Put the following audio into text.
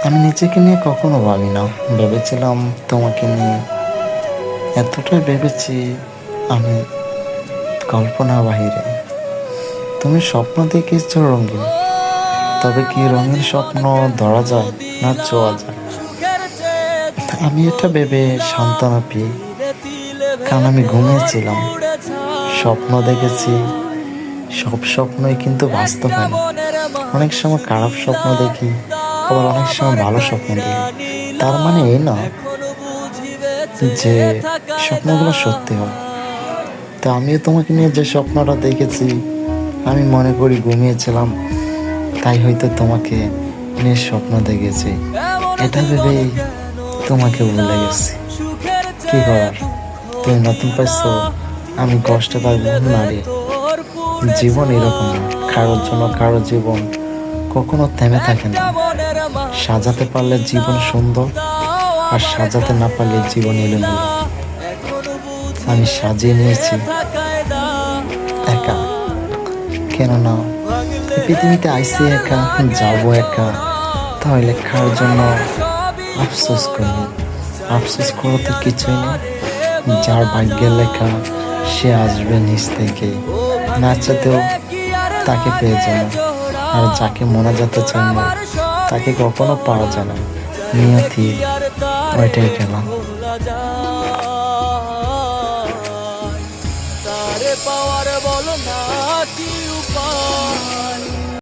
আমি নিজেকে নিয়ে কখনো ভাবি না। ভেবেছিলাম তোমাকে নিয়ে, এতটাই ভেবেছি আমি কল্পনা বাহিরে। তুমি স্বপ্ন দেখেছ রঙিন, তবে কি রঙিন স্বপ্ন ধরা যায় না ছোঁয়া যায়? আমি এটা ভেবে সান্ত্বনা পেয়ে, কারণ আমি ঘুমিয়েছিলাম, স্বপ্ন দেখেছি। সব স্বপ্নই কিন্তু বাস্তব হয় না। অনেক সময় খারাপ স্বপ্ন দেখি, আবার অনেক সময় ভালো স্বপ্ন দেখি। তার মানে এই না যে স্বপ্নগুলো সত্যি হয়। তো আমিও তোমাকে নিয়ে যে স্বপ্নটা দেখেছি, আমি মনে করি ঘুমিয়েছিলাম, তাই হয়তো তোমাকে নিয়ে স্বপ্ন দেখেছি। এটা ভেবেই তোমাকে ভুলে গেছি। কি করার, তুমি নতুন পাইছো, আমি কষ্টে থাকবো না রে। জীবন এরকম না, কারোর জন্য কারো জীবন কখনো থেমে থাকে না। সাজাতে পারলে জীবন সুন্দর, আর সাজাতে না পারলে জীবন এলোমেলো। আমি সাজিয়ে নিয়েছি একা, কেননা এই পৃথিবীতে আইসি একা, যাবো একা। তাহলে কার জন্য আফসোস করবো? আফসোস করা তো কিছুই নেই। যার ভাগ্যের লেখা সে আসবে নিজ থেকে, না চাইতেও তাকে পেয়ে যাবে। আর যাকে মনে যেতে চায় না, তাকে কখনো পাওয়া যায় না। নিয়তি ওইটাই খেলা। তারে পাওয়ার বলো না কি উপায়।